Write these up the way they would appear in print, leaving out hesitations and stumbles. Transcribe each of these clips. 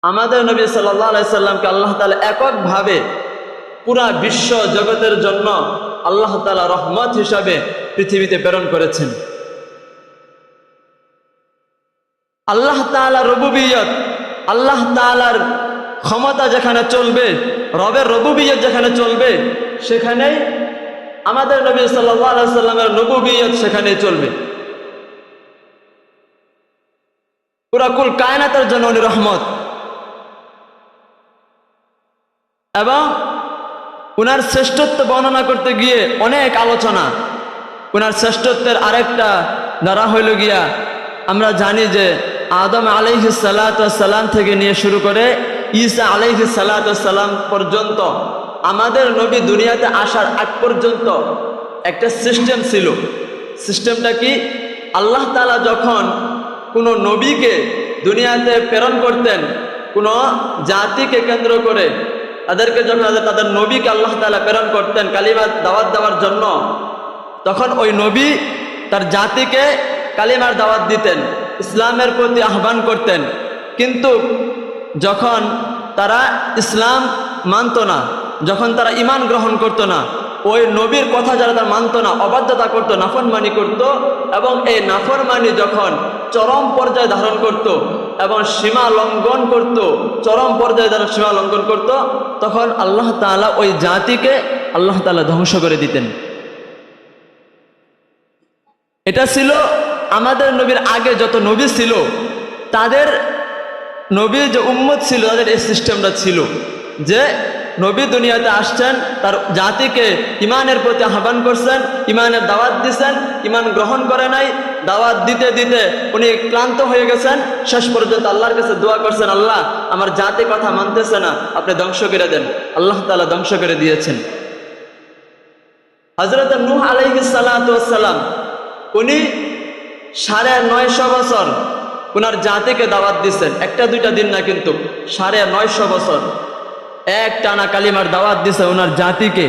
আমাদের নবী সাল্লাল্লাহু আলাইহি সাল্লামকে আল্লাহ তাআলা এককভাবে পুরা বিশ্ব জগতের জন্য আল্লাহ তাআলা রহমত হিসাবে পৃথিবীতে প্রেরণ করেছেন। আল্লাহ তাআলার রুবুবিয়ত, আল্লাহ তাআলার ক্ষমতা যেখানে চলবে, রবের রুবুবিয়ত যেখানে চলবে, সেখানেই আমাদের নবী সাল্লাল্লাহু আলাইহি সাল্লামের রুবুবিয়ত সেখানেই চলবে। পুরা কুল কায়নাতের জন্য উনি রহমত। এবং উনার শ্রেষ্ঠত্ব বর্ণনা করতে গিয়ে অনেক আলোচনা। উনার শ্রেষ্ঠত্বের আরেকটা ধারা হইল গিয়া, আমরা জানি যে আদম আলাইহিস সালাতু ওয়াস সালাম থেকে নিয়ে শুরু করে ঈসা আলাইহিস সালাতু ওয়াস সালাম পর্যন্ত আমাদের নবী দুনিয়াতে আসার আগ পর্যন্ত একটা সিস্টেম ছিল। সিস্টেমটা কি? আল্লাহ তাআলা যখন কোনো নবীকে দুনিয়াতে প্রেরণ করতেন, কোনো জাতিকে কেন্দ্র করে তাদেরকে যখন তাদের নবীকে আল্লাহ তাআলা প্রেরণ করতেন কালিমা দাওয়াত দেওয়ার জন্য, তখন ওই নবী তার জাতিকে কালিমার দাওয়াত দিতেন, ইসলামের প্রতি আহ্বান করতেন। কিন্তু যখন তারা ইসলাম মানত না, যখন তারা ঈমান গ্রহণ করতো না, ওই নবীর কথা যারা তারা মানত না, অবাধ্যতা করতো, নাফরমানি করত, এবং এই নাফরমানি যখন চরম পর্যায়ে ধারণ করত এবং সীমা লঙ্ঘন করত, চরম পর্যায়ে যারা সীমা লঙ্ঘন করত, তখন আল্লাহ তাআলা ওই জাতিকে আল্লাহ তাআলা ধ্বংস করে দিতেন। এটা ছিল আমাদের নবীর আগে যত নবী ছিল, তাদের নবীর যে উম্মত ছিল, তাদের এই সিস্টেমটা ছিল যে নবী দুনিয়াতে আসছেন, তার জাতিকে ইমানের প্রতি আহ্বান করছেন, ইমানের দাওয়াত দিচ্ছেন, ইমান গ্রহণ করে নাই, দাওয়াত দিতে দিতে উনি ক্লান্ত হয়ে গেছেন। শেষ পর্যন্ত আল্লাহর কাছে দোয়া করছেন, আল্লাহ আমার জাতি কথা মানতেছে না, আপনি ধ্বংস করে দেন। আল্লাহ তাআলা ধ্বংস করে দিয়েছেন। হযরত নূহ আলাইহিস সালাতু ওয়াস সালাম, উনি 950 বছর উনার জাতিকে দাওয়াত দিচ্ছেন, একটা দুইটা দিন না, কিন্তু 950 বছর এক টানা কালিমার দাওয়াত দিছে ওনার জাতিকে।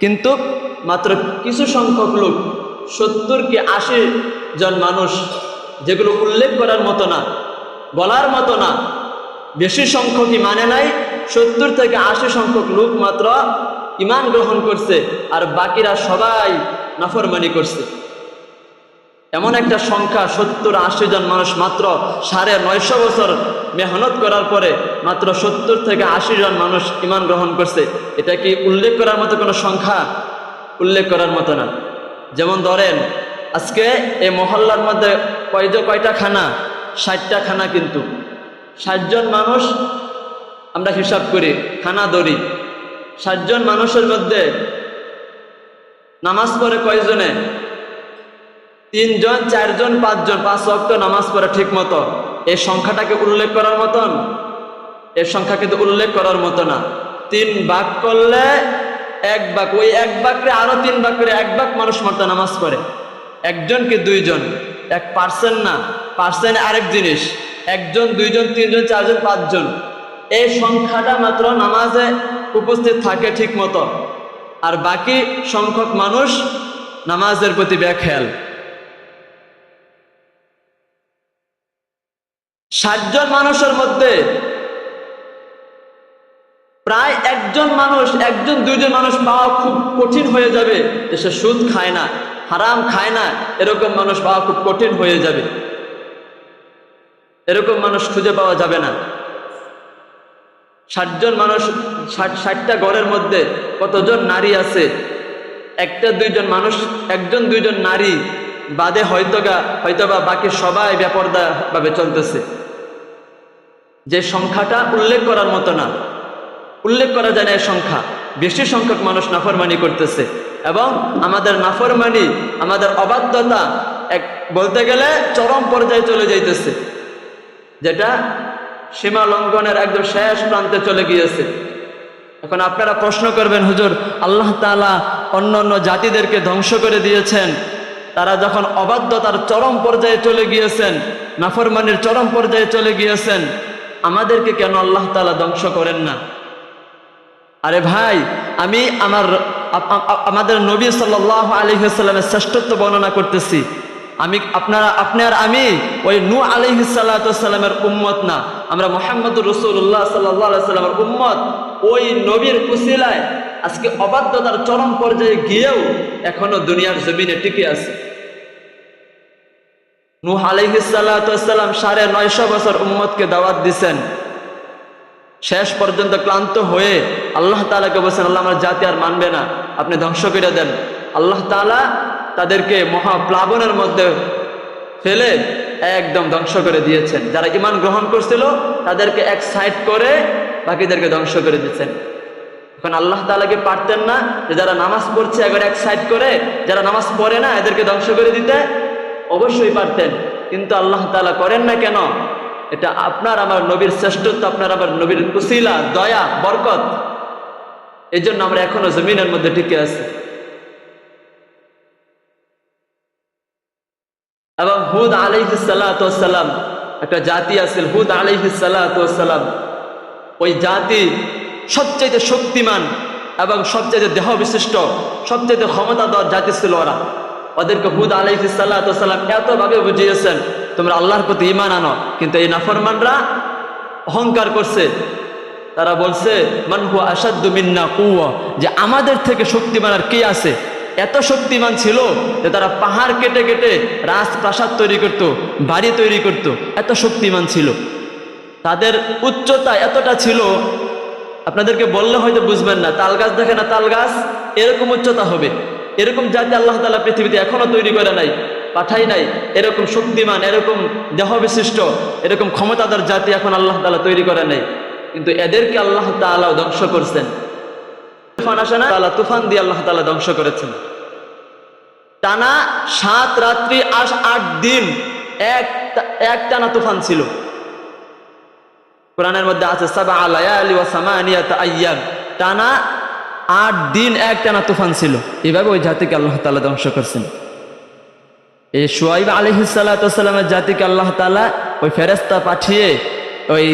কিন্তু মাত্র কিছু সংখ্যক লোক, 70 কি 80 জন মানুষ, যেগুলো উল্লেখ করার মতো না, বলার মতো না, বেশি সংখ্যকই মানে নাই। 70 থেকে 80 সংখ্যক লোক মাত্র ঈমান গ্রহণ করছে, আর বাকিরা সবাই নাফরমানি করছে। এমন একটা সংখ্যা 70-80 জন মানুষ মাত্র 950 বছর মেহনত করার পরে মাত্র 70 থেকে 80 জন মানুষ ঈমান গ্রহণ করছে। এটা কি উল্লেখ করার মতো কোনো সংখ্যা? উল্লেখ করার মতো না। যেমন ধরেন, আজকে এই মহল্লার মধ্যে কয়টা খানা? 60টা খানা, কিন্তু 60 জন মানুষ আমরা হিসাব করি, খানা ধরি। 60 জন মানুষের মধ্যে নামাজ পড়ে কয়জনে? 3 জন, 4 জন, 5 জন, 5 ওয়াক্ত নামাজ পড়ে ঠিক মতো। এই সংখ্যাটাকে উল্লেখ করার মতন? এর সংখ্যা কিন্তু উল্লেখ করার মতো না। 3 ভাগ করলে 1 ভাগ, ওই 1 ভাগরে আরো 3 ভাগ করে 1 ভাগ মানুষ মাত্র নামাজ পড়ে। 1 জন কি 2 জন? 1% না, পার্সেন্ট আরেক জিনিস। 1 জন, 2 জন, 3 জন, 4 জন, 5 জন, এই সংখ্যাটা মাত্র নামাজে উপস্থিত থাকে ঠিক মতো, আর বাকি সংখ্যক মানুষ নামাজের প্রতি বেখেয়াল। 60 জন মানুষের মধ্যে প্রায় 1 জন মানুষ, 1 জন 2 জন মানুষ পাওয়া খুব কঠিন হয়ে যাবে, যে সে সুদ খায় না, হারাম খায় না, এরকম মানুষ পাওয়া খুব কঠিন হয়ে যাবে। এরকম মানুষ খুঁজে পাওয়া যাবে না। 60 জন মানুষ, 60টা ঘরের মধ্যে কতজন নারী আছে? 1-2 জন মানুষ, 1 জন 2 জন নারী বাদে হয়তোবা বাকি সবাই বেপরদা ভাবে চলতেছে। যে সংখ্যাটা উল্লেখ করার মতো না, উল্লেখ করা যায় না এই সংখ্যা। বেশি সংখ্যক মানুষ নাফরমানি করতেছে, এবং আমাদের নাফরমানি, আমাদের অবাধ্যতা বলতে গেলে চরম পর্যায়ে চলে যাইতেছে, যেটা সীমা লঙ্ঘনের একদম শেষ প্রান্তে চলে গিয়েছে। এখন আপনারা প্রশ্ন করবেন, হুজুর, আল্লাহ তাআলা অন্য জাতিদেরকে ধ্বংস করে দিয়েছেন, তারা যখন অবাধ্যতার চরম পর্যায়ে চলে গিয়েছেন, নাফরমানির চরম পর্যায়ে চলে গিয়েছেন, আমাদেরকে কেন আল্লাহ তাআলা ধ্বংস করেন না? আরে ভাই, আমি আমাদের নবী সাল্লাল্লাহু আলাইহি ওয়াসাল্লামের শ্রেষ্ঠত্ব বর্ণনা করতেছি। আপনি আর আমি ওই নূহ আলাইহিস সালাতু ওয়াস সালামের উম্মত না, আমরা মুহাম্মদুর রাসূলুল্লাহ সাল্লাল্লাহু আলাইহি সাল্লামের উম্মত। ওই নবীর উসিলায় আজকে অবাধ্যতার চরম পর্যায়ে গিয়েও এখনো দুনিয়ার জমিনে টিকে আছে। নূহ আলাইহিস সালাতু ওয়াস সালাম 950 বছর উম্মতকে দাওয়াত দিয়েছেন। শেষ পর্যন্ত ক্লান্ত হয়ে আল্লাহ তাআলাকে বলেছেন, আল্লাহ আমার জাতি আর মানবে না, আপনি ধ্বংস করে দেন। আল্লাহ তাআলা তাদেরকে মহাপ্লাবনের মধ্যে ফেলে একদম ধ্বংস করে দিয়েছেন। যারা ঈমান গ্রহণ করছিল তাদেরকে এক সাইড করে বাকিদেরকে ধ্বংস করে দিয়েছেন। এখন আল্লাহ তাআলাকে পারতেন না যে যারা নামাজ পড়ছে এবার এক সাইড করে, যারা নামাজ পড়ে না এদেরকে ধ্বংস করে দিতে? অবশ্যই পারতেন, কিন্তু আল্লাহ তাআলা করেন না কেন? এটা আপনার আমার নবীর শ্রেষ্ঠত্ব, আপনার আমার নবীর উসিলা, দয়া, বরকত। এই জন্য আমরা এখনো জমিনের মধ্যে টিকে আছি। এবং হুদ আলাইহিস সালাতু ওয়াস সালাম একটা জাতি আছে, হুদ আলাইহিস সালাতু ওয়াস সালাম, ওই জাতি সবচেয়ে শক্তিমান এবং সবচেয়ে দেহ বিশিষ্ট, সবচেয়ে ক্ষমতাধর জাতি ছিল ওরা। ওদেরকে হুদ আলাইহিস সালাতু ওয়াস সালাম এতভাবে বুঝিয়েছেন, তোমরা আল্লাহর প্রতি ঈমান আনো। কিন্তু এই নাফরমানরা অহংকার করছে, তারা বলছে মান হুয়া আশাদ্দু মিন্না কুওয়া, যে আমাদের থেকে শক্তিমান আর কে আছে? এত শক্তিমান ছিল যে তারা পাহাড় কেটে কেটে রাজপ্রাসাদ তৈরি করত, বাড়ি তৈরি করত, এত শক্তিমান ছিল। তাদের উচ্চতা এতটা ছিল, আপনাদেরকে বললে হয়তো বুঝবেন না। তাল গাছ দেখে না, তাল গাছ এরকম উচ্চতা হবে। এরকম জাতি আল্লাহ তাআলা পৃথিবীতে এখনো তৈরি করে নাই, পাঠাই নাই। এরকম শক্তিমান, এরকম দেহ বিশিষ্ট, এরকম ক্ষমতাধর জাতি এখন আল্লাহ তাআলা তৈরি করে নাই। কিন্তু এদেরকে আল্লাহ তাআলা ধ্বংস করছেন। তুফান আসে না, তুফান দিয়ে আল্লাহ তাআলা ধ্বংস করেছেন। টানা 7 রাত্রি 8 দিন এক টানা তুফান ছিল। কোরআনের মধ্যে আছে সাবআ লায়ালি ওয়া সামানিয়াতা আইয়াম, টানা 8 দিন এক টানা তুফান ছিল। এভাবে ওই জাতিকে আল্লাহ তাআলা ধ্বংস করছেন। এই শুআইব আলাইহিস সালাতু ওয়াস সালামের জাতিকে আল্লাহ তাআলা ওই ফেরেশতা পাঠিয়ে ওই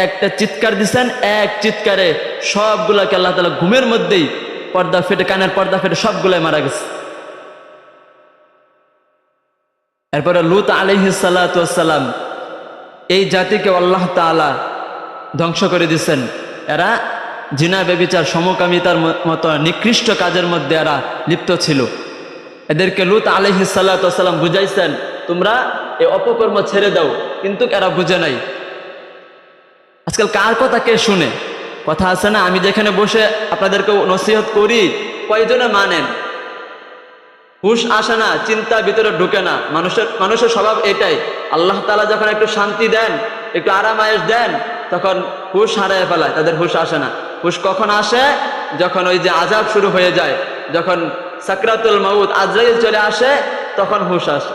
একটা চিৎকার দিছেন, এক চিৎকারে সবগুলাকে আল্লাহ তাআলা ঘুমের মধ্যেই পর্দা ফেটে, কানের পর্দা ফেটে সবগুলাই মারা গেছে। এরপরে লূত আলাইহিস সালাতু ওয়াস সালাম, এই জাতিকে আল্লাহ তাআলা ধ্বংস করে দিয়েছেন। এরা জিনা, ব্যভিচার, সমকামিতার মতো নিকৃষ্ট কাজের মধ্যে এরা লিপ্ত ছিল। এদেরকে লূত আলাইহিস সালাতু ওয়াস সালাম বুঝাইছেন, তোমরা এই অপকর্ম ছেড়ে দাও, কিন্তু এরা বুঝে নাই। আজকাল কার কথা কে শুনে? কথা আছে না, আমি যেখানে বসে আপনাদেরকে নসিহত করি, কয়জনে মানেন? হুশ আসে না, চিন্তা ভিতরে ঢুকে না। মানুষের স্বভাব এটাই। আল্লাহ তাআলা যখন একটু শান্তি দেন, একটু আরাম আয়েশ দেন, তখন হুশ হারায় ফেলায়, তাদের হুশ আসে না। হুশ কখন আসে? যখন ওই যে আযাব শুরু হয়ে যায়, যখন সাকরাতুল মাউত, আজরাইল চলে আসে, তখন হুশ আসে।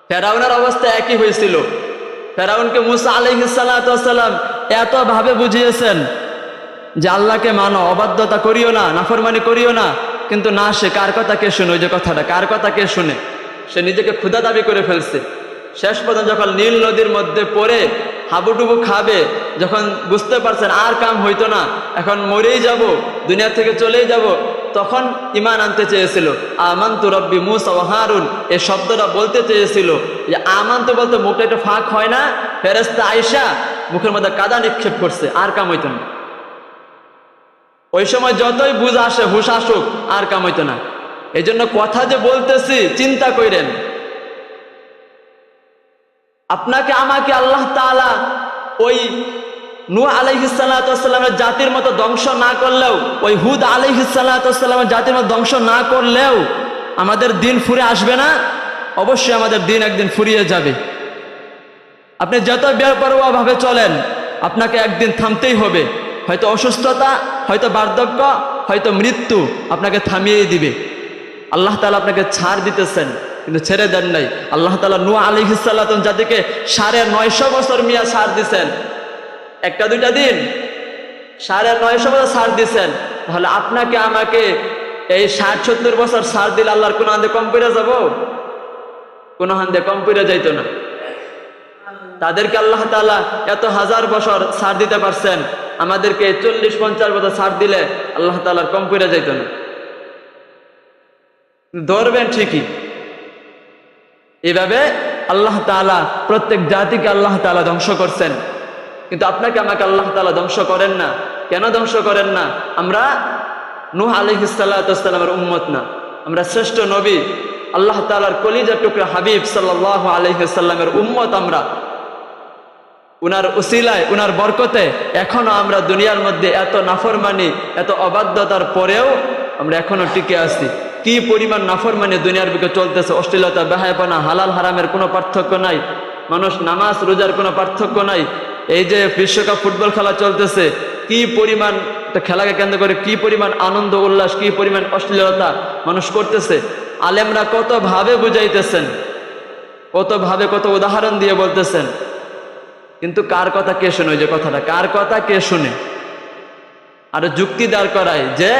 ফেরাউনের অবস্থা একই হয়েছিল। ফেরাউনকে মুসা আলাইহিস সালাতু ওয়াস সালাম এত ভাবে বুঝিয়েছেন যে আল্লাহকে মানো, অবাধ্যতা করিও না, নাফরমানি করিও না, কিন্তু না, সে কার কথা কে শুনে? ওই যে কথাটা, কার কথা কে শুনে? সে নিজেকে ক্ষুধা দাবি করে ফেলছে। শেষ পর্যন্ত যখন নীল নদীর মধ্যে পড়ে হাবুডুবু খাবে, যখন বুঝতে পারছেন আর কাম হইতো না, এখন মরেই যাব, দুনিয়া থেকে চলেই যাব, তখন ঈমান আনতে চেয়েছিল। আমানতু রব্বি মুসা ওয়া হারুন, এই শব্দটা বলতে চেয়েছিল। যে আমানতু বলতে মুখটা একটু ফাঁক হয় না, ফেরেশতা আয়েশা মুখের মধ্যে কাদা নিক্ষেপ করছে, আর কাম হইতো না। ওই সময় যতই বুঝ আসে, হুশ আসুক, আর কাম হইতো না। এই জন্য কথা যে বলতেছি, চিন্তা করেন। আপনাকে আমাকে আল্লাহ তাআলা ওই নূহ আলাইহিস সালাতু ওয়াস সালামের জাতির মতো ধ্বংস না করলেও, ওই হুদ আলাইহিস সালাতু ওয়াস সালামের জাতির মতো ধ্বংস না করলেও আমাদের দিন ফুরে আসবে না? অবশ্যই আমাদের দিন একদিন ফুরিয়ে যাবে। আপনি যত বেপরোয়া ভাবে চলেন, আপনাকে একদিন থামতেই হবে। হয়তো অসুস্থতা, হয়তো বার্ধক্য, হয়তো মৃত্যু আপনাকে থামিয়েই দিবে। আল্লাহ তাআলা আপনাকে ছাড় দিতেছেন, কিন্তু ছেড়ে দেন নাই। আল্লাহ তাআলা নূহ আলাইহিস সালাতু জাতিকে 950 বছর মিয়া ছাড় দিছেন, একটা দুইটা দিন 950 বছর ছাড় দিছেন। তাহলে আপনাকে আমাকে এই 60-70 বছর ছাড় দিলে আল্লাহর কোন হান্দে কম পড়ে যাব? কোন হান্দে কম পড়ে যাইতো না। তাদেরকে আল্লাহ তাআলা এত হাজার বছর ছাড় দিতে পারছেন, আমাদেরকে 40-50 বছর ছাড় দিলে আল্লাহ তাআলার কম পড়ে যাইতো না। ধরবেন ঠিকই, এভাবে আল্লাহ তাআলা প্রত্যেক জাতিকে আল্লাহ তাআলা ধ্বংস করছেন, কিন্তু আপনাকে আমাকে আল্লাহ তাআলা ধ্বংস করেন না। কেন ধ্বংস করেন না? আমরা নূহ আলাইহিস সালাতু ওয়াস সালামের উম্মত না, আমরা শ্রেষ্ঠ নবী আল্লাহ তাআলার কলিজার টুকরা হাবিব সাল্লাল্লাহু আলাইহি ওয়াসাল্লামের উম্মত। আমরা উনার উসিলায়, উনার বরকতে এখনো আমরা দুনিয়ার মধ্যে এত নাফরমানি, এত অবাধ্যতার পরেও আমরা এখনো টিকে আছি। কি পরিমাণ নাফরমানি দুনিয়ার বুকে চলতেছে, অশ্লীলতা, বেহায়াপনা, হালাল হারামের কোনো পার্থক্য নাই, মানুষ নামাজ রোজার কোনো পার্থক্য নাই। এই যে বিশ্বকাপ ফুটবল খেলা চলতেছে, কি পরিমাণ খেলাকে কেন্দ্র করে কি পরিমাণ আনন্দ উল্লাস, কি পরিমাণ অশ্লীলতা মানুষ করতেছে। আলেমরা কত ভাবে বুঝাইতেছেন, কত ভাবে, কত উদাহরণ দিয়ে বলতেছেন, কিন্তু কার কথা কে শুনে? ওই যে কথাটা, কার কথা কে শুনে? আর যুক্তি দাঁড় করায় যে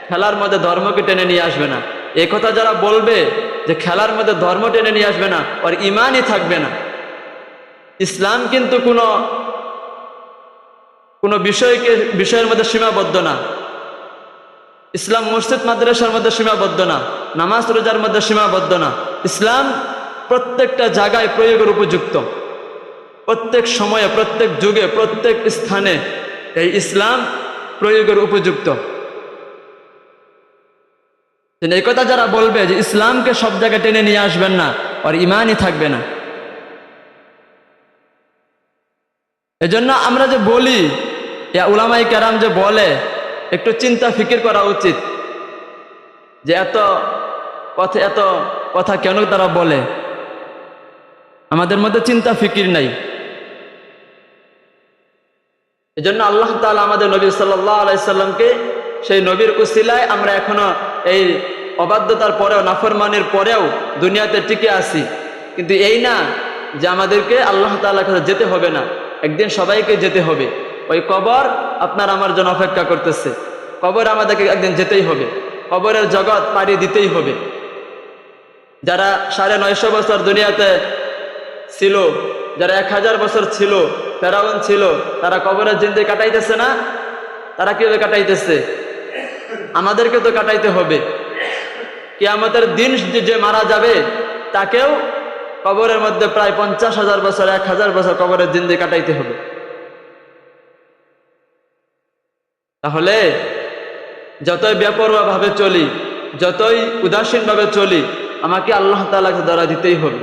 খেলার মধ্যে ধর্মকে টেনে নিয়ে আসবে না। এই কথা যারা বলবে যে খেলার মধ্যে ধর্ম টেনে নিয়ে আসবে না, ওর ইমানই থাকবে না। ইসলাম কিন্তু কোনো বিষয়ের মধ্যে সীমাবদ্ধ না। ইসলাম মসজিদ মাদ্রাসার মধ্যে সীমাবদ্ধ না, নামাজ রোজার মধ্যে সীমাবদ্ধ না। ইসলাম প্রত্যেকটা জায়গায় প্রয়োগের উপযুক্ত, প্রত্যেক সময়ে, প্রত্যেক যুগে, প্রত্যেক স্থানে এই ইসলাম প্রয়োগের উপযুক্ত। এই কথা যারা বলবে যে ইসলামকে সব জায়গায় টেনে নিয়ে আসবেন না, আর ইমানই থাকবে না। এজন্য আমরা যে বলি, উলামায়ে কেরাম যে বলে, একটু চিন্তা ফিকির করা উচিত যে এত কথা কেন তারা বলে। আমাদের মধ্যে চিন্তা ফিকির নাই। এজন্য আল্লাহ তাআলা আমাদের নবী সাল্লাল্লাহু আলাইহি সাল্লামকে, সেই নবীর উসিলায় আমরা এখনো এই অবাধ্যতার পরেও, নাফরমানির পরেও দুনিয়াতে টিকে আছি। কিন্তু এই না যে আমাদেরকে আল্লাহ তাআলার কাছে যেতে হবে না, একদিন সবাইকে যেতে হবে। ওই কবর আপনার আমার জন্য অপেক্ষা করতেছে। কবর আমাদেরকে একদিন যেতেই হবে, কবরের জগৎ পাড়ি দিতেই হবে। যারা 950 বছর দুনিয়াতে ছিল, যারা 1000 বছর ছিল, ফেরাউন ছিল, তারা কবরের জিন্দেগি কাটাইতেছে না? তারা কিভাবে কাটাইতেছে? আমাদেরকে তো কাটাইতে হবে। কিয়ামতের দিন যে মারা যাবে তাকেও কবরের মধ্যে প্রায় 50,000 বছর, 1000 বছর কবরের জিন্দেগি কাটাইতে হবে। তাহলে যতই বেপরোয়া ভাবে চলি, যতই উদাসীন ভাবে চলি, আমাকে আল্লাহ তাআলাকে ধরা দিতেই হবে।